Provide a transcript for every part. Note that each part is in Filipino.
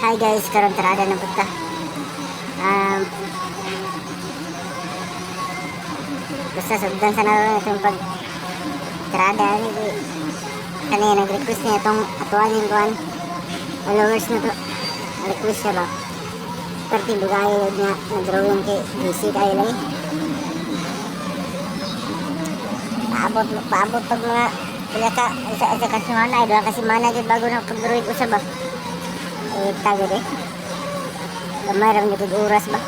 Hi guys, karon tirada na punta. Basta sundan sa naroon itong pag tirada kanina nag-request niya itong atuan yung kuhan followers na to. Request siya ba? Perti bugayo niya na-drawing kay DC kayo lagi. Paabot pag mga pila ka isa kasi mana, doon kasi mana dyan bago na pag-drawing ko siya ba? Tago deh. Gamay ram gud oras ba?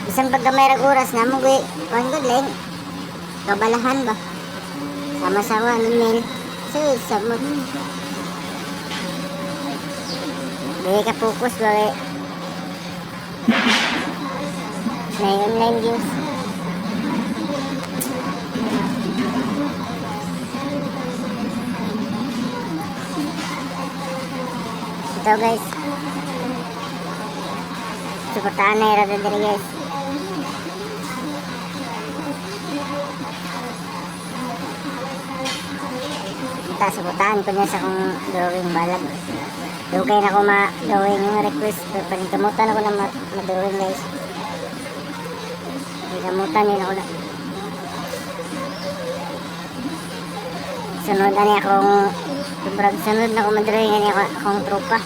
Bisan pag gamay rag oras na mo gay, kuan gud lang. Kabalahan ba? Sama-sama ni mail. Sa mo. Dili ka focus ba kay may online games. Ito guys, suportahan na yung rada diri guys. Suportahan ko niya sa kong drawing balag. Dugay na ako ma-drawing yung request. Panikamutan ako na ma-drawing guys. Panikamutan yun ako na. Sunod na niya akong sunod na ako ma-drawing niya akong tropa.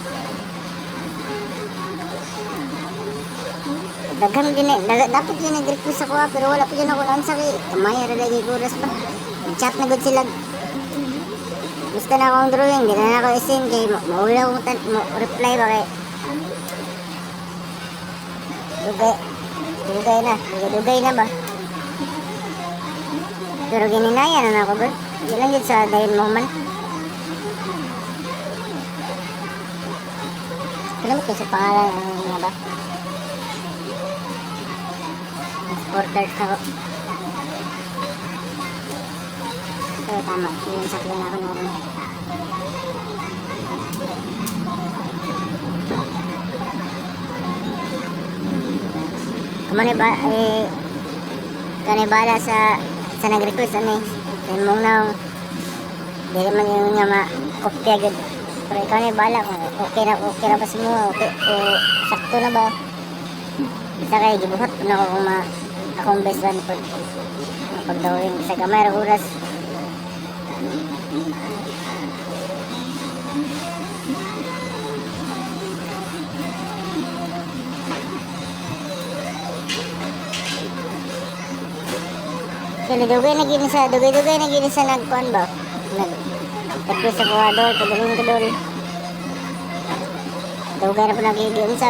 Daghang din dapat din nag-request ako pero wala pa din ako answer eh. Kamaya ra lagi oras pa. Chat na gud sila. Gusto na akong drawing, di na ako i-send kay maulaw mo reply ba kay dugay na ba? Pero gininaya na ako gud. Di lang yun sa dayon mo man. Kalimut ko sa pangalan niya ba? Order ka ko. Pero tama, yung sakli na ako naroon. Kanibala sa nag-request ano eh. Kaya mong na dili man yung nga ma-kopya agad. Pero ikaw na bala kung okay na ba semua, okay o sakto na ba. Isa kayo gibuhat na ako kung akong best one pag-drawing sa gamay ra oras. Kaya dugay na gini sa nagkuhan ba? Nag-request sa kuwador, padaling kadol. Dugay na po nagiging sa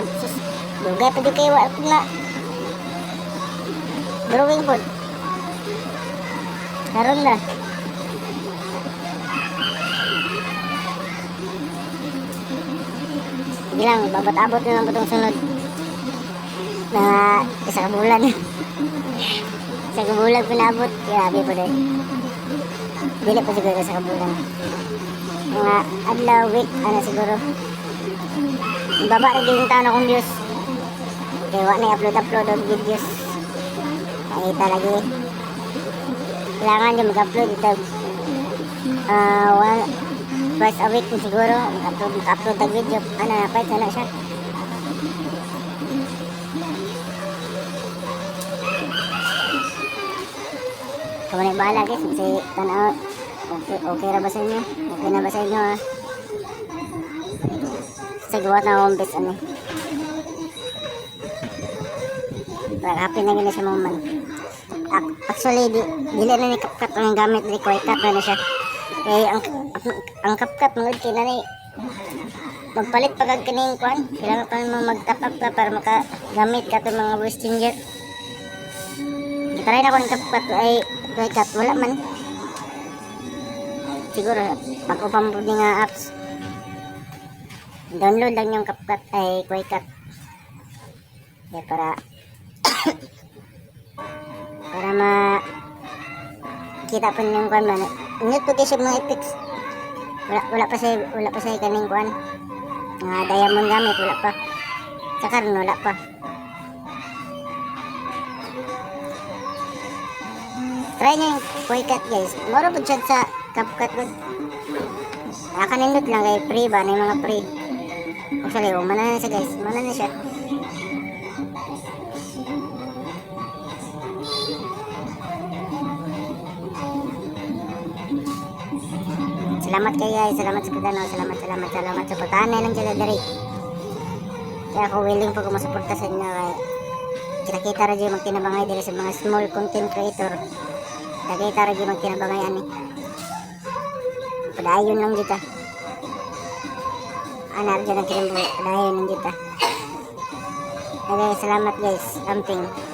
dugay pa di kayo na drawing po. Karon na. Bilang, babot-abot na lang po itong sunod na isa ka bulan. Isa ka bulan pinabot. Grabe po din. Dili po siguro isa ka bulan. Mga adlaw, week, ano siguro. Baba na din yung taon akong views. Kaya wala na i-upload ang videos. Nakita lagi. Kailangan nyo mag-upload ito. Twice a week siguro. Mag-upload ang video. Ano na, pwede na siya. Kamanay bahala guys. Kasi tanaw. Okay na ba sa inyo? Okay na ba sa inyo ha? Kasi gawa na akong best ano. Happy na gina siya moment. Actually, dili na ni CapCut ang gamit ni CapCut na siya. Eh, ang CapCut mga kaya na ni magpalit pagag kaning kuan. Kailangan pa mo mag-top up ka para makagamit ka itong mga voice changer. Try na ko ng CapCut ay CapCut. Wala man. Siguro, pag-upam po nga apps. Download lang yung CapCut ay CapCut. Kaya para kita pa yung kuan man. Init po kasi mga effects. Wala pa sa kaning kuan. Mga diamond gamit wala pa. Sa karon wala pa. Try nyo yung CapCut guys. Mura po siya sa CapCut. Nakanindot lang kay free ba? Na yung mga free. Actually, umana na siya guys. Umana na siya. Salamat kayo guys. Salamat sa pagano. Salamat sa pagkaanay lang dyan dari. Kaya ako willing po kung masuporta sa inyo. Kita-kita rin yung magtinabangay dito sa mga small content creator. Kita rin yung magtinabangay ani. Padayon lang dito. Anar dyan ang kinambuhay. Padayon lang dito. Okay, salamat guys. Camping.